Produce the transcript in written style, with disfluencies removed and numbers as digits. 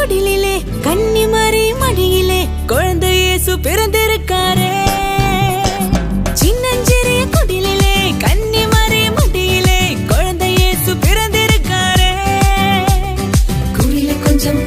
குடிலே கன்னிமரி மடியிலே குழந்தை இயேசு பிறந்திருக்காரே. சின்னஞ்சிறிய குடிலே கன்னிமரி மடியிலே குழந்தை இயேசு பிறந்திருக்காரே. குடில கொஞ்சம்